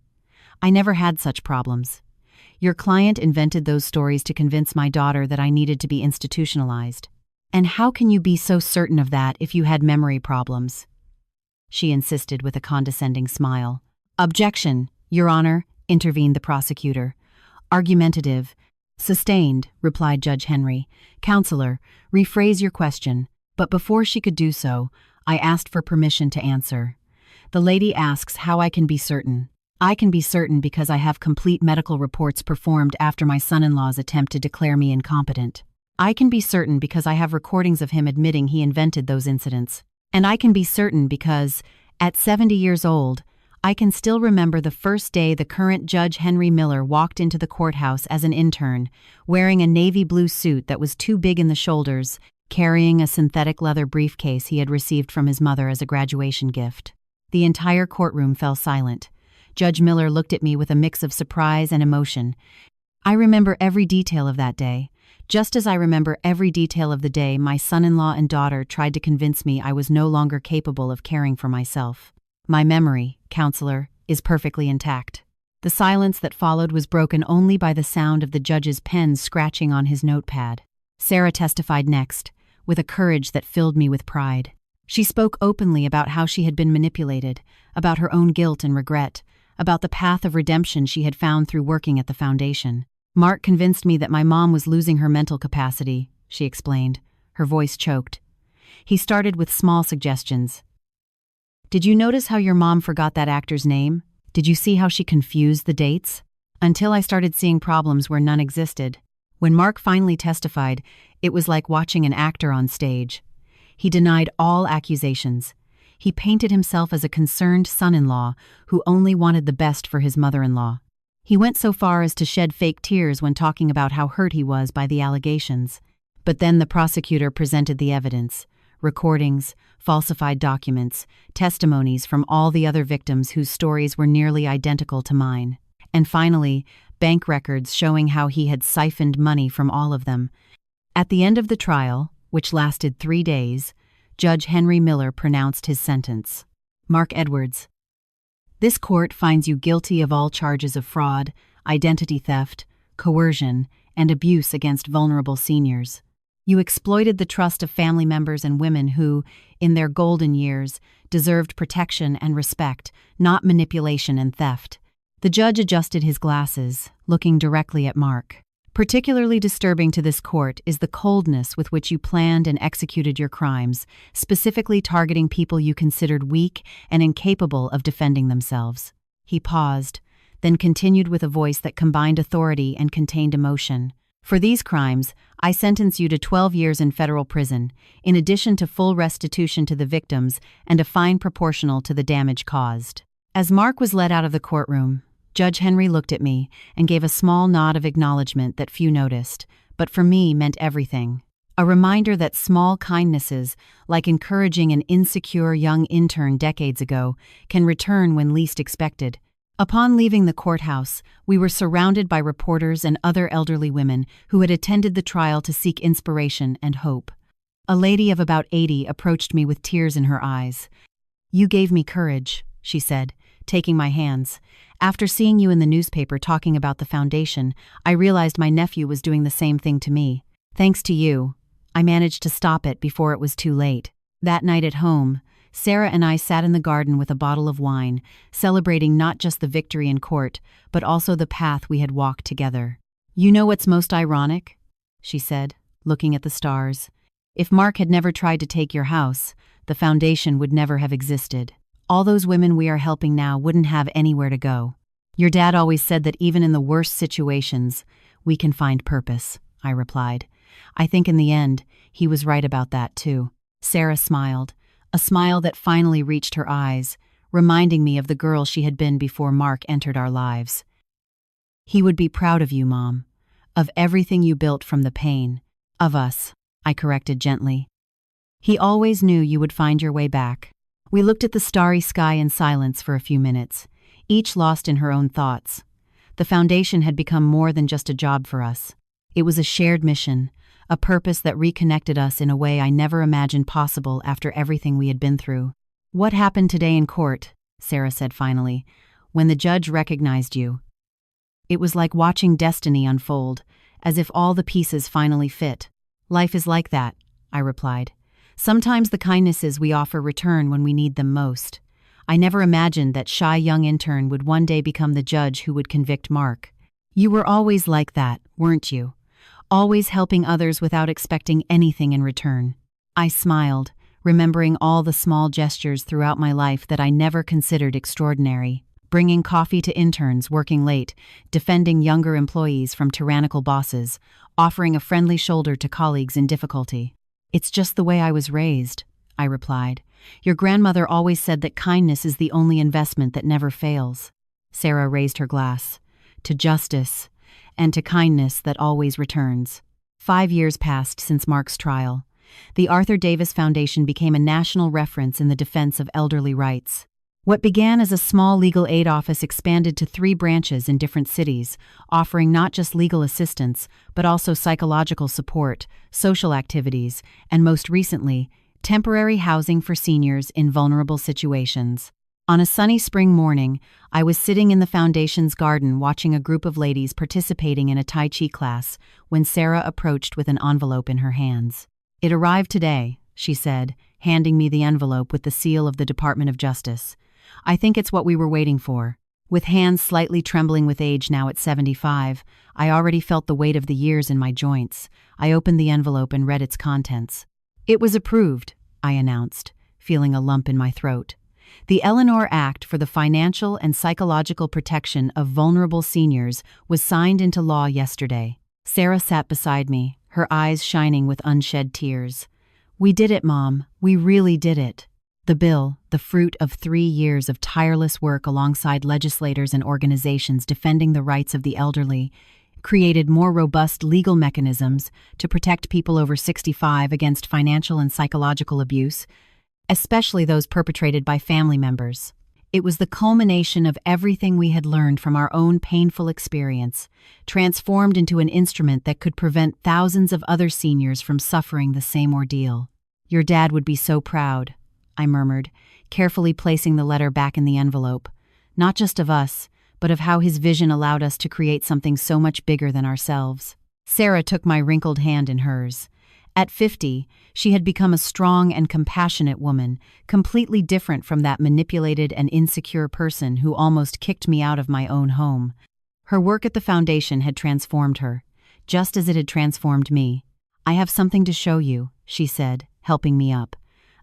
"I never had such problems. Your client invented those stories to convince my daughter that I needed to be institutionalized. And how can you be so certain of that if you had memory problems? She insisted with a condescending smile. Objection, Your Honor, intervened the prosecutor. Argumentative. Sustained, replied Judge Henry. Counselor, rephrase your question. But before she could do so, I asked for permission to answer. The lady asks how I can be certain. I can be certain because I have complete medical reports performed after my son-in-law's attempt to declare me incompetent. I can be certain because I have recordings of him admitting he invented those incidents. And I can be certain because, at 70 years old, I can still remember the first day the current Judge Henry Miller walked into the courthouse as an intern, wearing a navy blue suit that was too big in the shoulders, carrying a synthetic leather briefcase he had received from his mother as a graduation gift. The entire courtroom fell silent. Judge Miller looked at me with a mix of surprise and emotion. I remember every detail of that day, just as I remember every detail of the day my son-in-law and daughter tried to convince me I was no longer capable of caring for myself. My memory, counselor, is perfectly intact. The silence that followed was broken only by the sound of the judge's pen scratching on his notepad. Sarah testified next, with a courage that filled me with pride. She spoke openly about how she had been manipulated, about her own guilt and regret, about the path of redemption she had found through working at the foundation. Mark convinced me that my mom was losing her mental capacity, she explained. Her voice choked. He started with small suggestions. Did you notice how your mom forgot that actor's name? Did you see how she confused the dates? Until I started seeing problems where none existed. When Mark finally testified, it was like watching an actor on stage. He denied all accusations. He painted himself as a concerned son-in-law who only wanted the best for his mother-in-law. He went so far as to shed fake tears when talking about how hurt he was by the allegations. But then the prosecutor presented the evidence. Recordings, falsified documents, testimonies from all the other victims whose stories were nearly identical to mine. And finally, bank records showing how he had siphoned money from all of them. At the end of the trial, which lasted 3 days, Judge Henry Miller pronounced his sentence. Mark Edwards. This court finds you guilty of all charges of fraud, identity theft, coercion, and abuse against vulnerable seniors. You exploited the trust of family members and women who, in their golden years, deserved protection and respect, not manipulation and theft. The judge adjusted his glasses, looking directly at Mark. Particularly disturbing to this court is the coldness with which you planned and executed your crimes, specifically targeting people you considered weak and incapable of defending themselves. He paused, then continued with a voice that combined authority and contained emotion. For these crimes, I sentence you to 12 years in federal prison, in addition to full restitution to the victims and a fine proportional to the damage caused. As Mark was led out of the courtroom, Judge Henry looked at me and gave a small nod of acknowledgement that few noticed, but for me meant everything. A reminder that small kindnesses, like encouraging an insecure young intern decades ago, can return when least expected. Upon leaving the courthouse, we were surrounded by reporters and other elderly women who had attended the trial to seek inspiration and hope. A lady of about 80 approached me with tears in her eyes. "You gave me courage," she said, taking my hands. "After seeing you in the newspaper talking about the foundation, I realized my nephew was doing the same thing to me. Thanks to you, I managed to stop it before it was too late." That night at home, Sarah and I sat in the garden with a bottle of wine, celebrating not just the victory in court, but also the path we had walked together. "You know what's most ironic?" she said, looking at the stars. "If Mark had never tried to take your house, the foundation would never have existed. All those women we are helping now wouldn't have anywhere to go. Your dad always said that even in the worst situations, we can find purpose," I replied. I think in the end, he was right about that too. Sarah smiled, a smile that finally reached her eyes, reminding me of the girl she had been before Mark entered our lives. "He would be proud of you, Mom. Of everything you built from the pain. Of us," I corrected gently. "He always knew you would find your way back." We looked at the starry sky in silence for a few minutes, each lost in her own thoughts. The foundation had become more than just a job for us. It was a shared mission, a purpose that reconnected us in a way I never imagined possible after everything we had been through. "What happened today in court?" Sarah said finally, "when the judge recognized you?" It was like watching destiny unfold, as if all the pieces finally fit. "Life is like that," I replied. "Sometimes the kindnesses we offer return when we need them most." I never imagined that shy young intern would one day become the judge who would convict Mark. "You were always like that, weren't you? Always helping others without expecting anything in return." I smiled, remembering all the small gestures throughout my life that I never considered extraordinary. Bringing coffee to interns working late, defending younger employees from tyrannical bosses, offering a friendly shoulder to colleagues in difficulty. "It's just the way I was raised," I replied. "Your grandmother always said that kindness is the only investment that never fails." Sarah raised her glass. "To justice, and to kindness that always returns." 5 years passed since Mark's trial. The Arthur Davis Foundation became a national reference in the defense of elderly rights. What began as a small legal aid office expanded to 3 branches in different cities, offering not just legal assistance, but also psychological support, social activities, and most recently, temporary housing for seniors in vulnerable situations. On a sunny spring morning, I was sitting in the foundation's garden watching a group of ladies participating in a Tai Chi class when Sarah approached with an envelope in her hands. "It arrived today," she said, handing me the envelope with the seal of the Department of Justice. "I think it's what we were waiting for." With hands slightly trembling with age now at 75, I already felt the weight of the years in my joints. I opened the envelope and read its contents. "It was approved," I announced, feeling a lump in my throat. The Eleanor Act for the Financial and Psychological Protection of Vulnerable Seniors was signed into law yesterday. Sarah sat beside me, her eyes shining with unshed tears. "We did it, Mom. We really did it." The bill, the fruit of 3 years of tireless work alongside legislators and organizations defending the rights of the elderly, created more robust legal mechanisms to protect people over 65 against financial and psychological abuse, especially those perpetrated by family members. It was the culmination of everything we had learned from our own painful experience, transformed into an instrument that could prevent thousands of other seniors from suffering the same ordeal. "Your dad would be so proud," I murmured, carefully placing the letter back in the envelope. Not just of us, but of how his vision allowed us to create something so much bigger than ourselves. Sarah took my wrinkled hand in hers. At 50, she had become a strong and compassionate woman, completely different from that manipulated and insecure person who almost kicked me out of my own home. Her work at the foundation had transformed her, just as it had transformed me. "I have something to show you," she said, helping me up.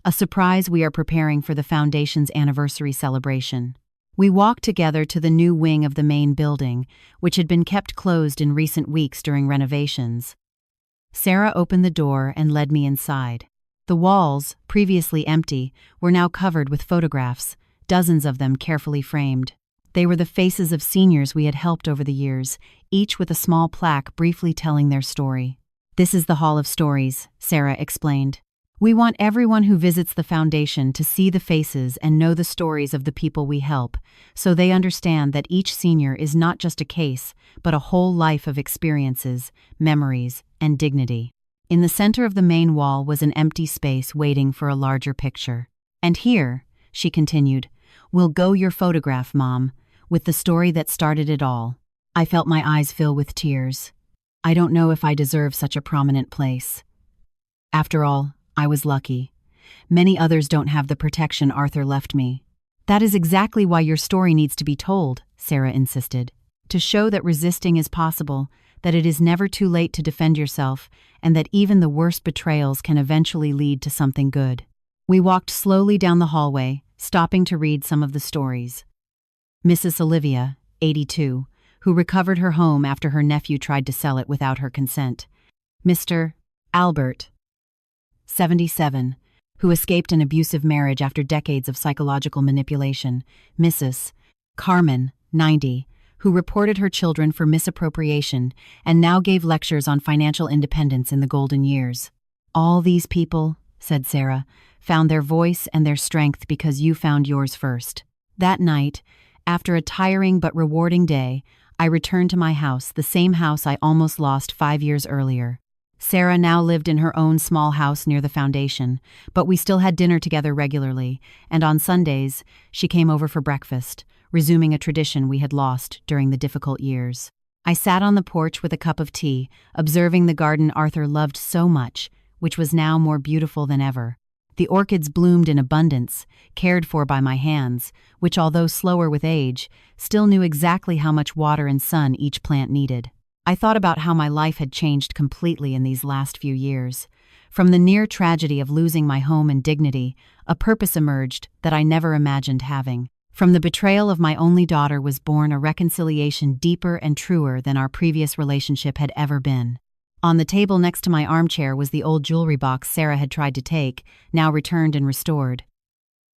"A surprise we are preparing for the foundation's anniversary celebration." We walked together to the new wing of the main building, which had been kept closed in recent weeks during renovations. Sarah opened the door and led me inside. The walls, previously empty, were now covered with photographs, dozens of them carefully framed. They were the faces of seniors we had helped over the years, each with a small plaque briefly telling their story. "This is the Hall of Stories," Sarah explained. "We want everyone who visits the foundation to see the faces and know the stories of the people we help, so they understand that each senior is not just a case, but a whole life of experiences, memories, and dignity." In the center of the main wall was an empty space waiting for a larger picture. "And here," she continued, "will go your photograph, Mom, with the story that started it all." I felt my eyes fill with tears. I don't know if I deserve such a prominent place. After all, I was lucky. Many others don't have the protection Arthur left me. "That is exactly why your story needs to be told," Sarah insisted. "To show that resisting is possible, that it is never too late to defend yourself, and that even the worst betrayals can eventually lead to something good." We walked slowly down the hallway, stopping to read some of the stories. Mrs. Olivia, 82, who recovered her home after her nephew tried to sell it without her consent. Mr. Albert, 77, who escaped an abusive marriage after decades of psychological manipulation. Mrs. Carmen, 90, who reported her children for misappropriation and now gave lectures on financial independence in the golden years. "All these people," said Sarah, "found their voice and their strength because you found yours first." That night, after a tiring but rewarding day, I returned to my house, the same house I almost lost 5 years earlier. Sarah now lived in her own small house near the foundation, but we still had dinner together regularly, and on Sundays, she came over for breakfast, resuming a tradition we had lost during the difficult years. I sat on the porch with a cup of tea, observing the garden Arthur loved so much, which was now more beautiful than ever. The orchids bloomed in abundance, cared for by my hands, which, although slower with age, still knew exactly how much water and sun each plant needed. I thought about how my life had changed completely in these last few years. From the near tragedy of losing my home and dignity, a purpose emerged that I never imagined having. From the betrayal of my only daughter was born a reconciliation deeper and truer than our previous relationship had ever been. On the table next to my armchair was the old jewelry box Sarah had tried to take, now returned and restored.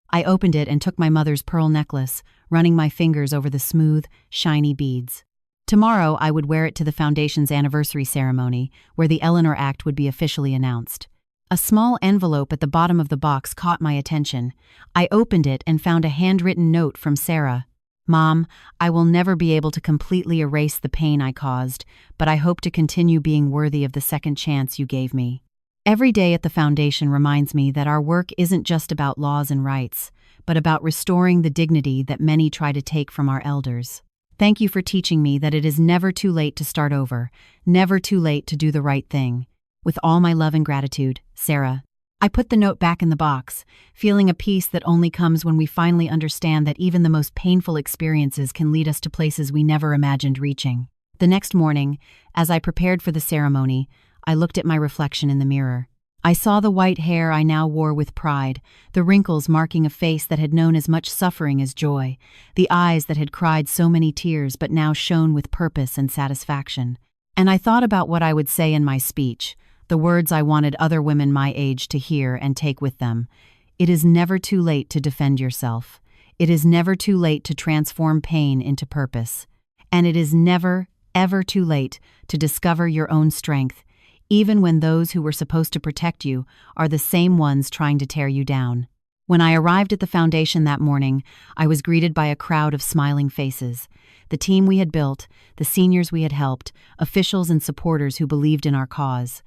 I opened it and took my mother's pearl necklace, running my fingers over the smooth, shiny beads. Tomorrow I would wear it to the Foundation's anniversary ceremony, where the Eleanor Act would be officially announced. A small envelope at the bottom of the box caught my attention. I opened it and found a handwritten note from Sarah. "Mom, I will never be able to completely erase the pain I caused, but I hope to continue being worthy of the second chance you gave me. Every day at the Foundation reminds me that our work isn't just about laws and rights, but about restoring the dignity that many try to take from our elders. Thank you for teaching me that it is never too late to start over, never too late to do the right thing. With all my love and gratitude, Sarah." I put the note back in the box, feeling a peace that only comes when we finally understand that even the most painful experiences can lead us to places we never imagined reaching. The next morning, as I prepared for the ceremony, I looked at my reflection in the mirror. I saw the white hair I now wore with pride, the wrinkles marking a face that had known as much suffering as joy, the eyes that had cried so many tears but now shone with purpose and satisfaction. And I thought about what I would say in my speech, the words I wanted other women my age to hear and take with them. It is never too late to defend yourself. It is never too late to transform pain into purpose. And it is never, ever too late to discover your own strength, even when those who were supposed to protect you are the same ones trying to tear you down. When I arrived at the Foundation that morning, I was greeted by a crowd of smiling faces. The team we had built, the seniors we had helped, officials and supporters who believed in our cause.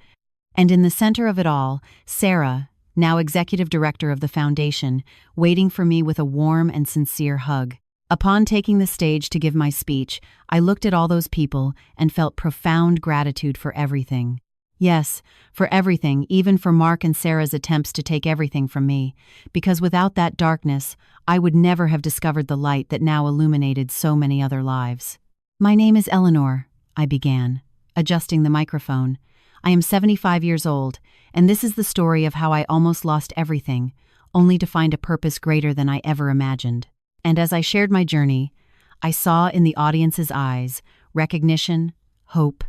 And in the center of it all, Sarah, now executive director of the Foundation, waiting for me with a warm and sincere hug. Upon taking the stage to give my speech, I looked at all those people and felt profound gratitude for everything. Yes, for everything, even for Mark and Sarah's attempts to take everything from me, because without that darkness, I would never have discovered the light that now illuminated so many other lives. "My name is Eleanor," I began, adjusting the microphone. "I am 75 years old, and this is the story of how I almost lost everything, only to find a purpose greater than I ever imagined." And as I shared my journey, I saw in the audience's eyes recognition, hope,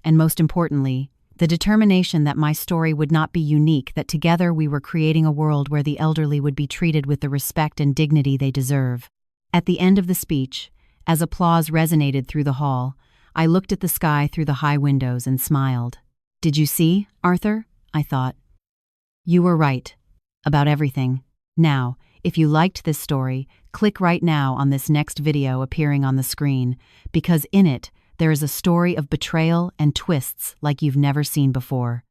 and most importantly, the determination that my story would not be unique, that together we were creating a world where the elderly would be treated with the respect and dignity they deserve. At the end of the speech, as applause resonated through the hall, I looked at the sky through the high windows and smiled. "Did you see, Arthur?" I thought. "You were right. About everything. Now, if you liked this story, click right now on this next video appearing on the screen, because in it, there is a story of betrayal and twists like you've never seen before.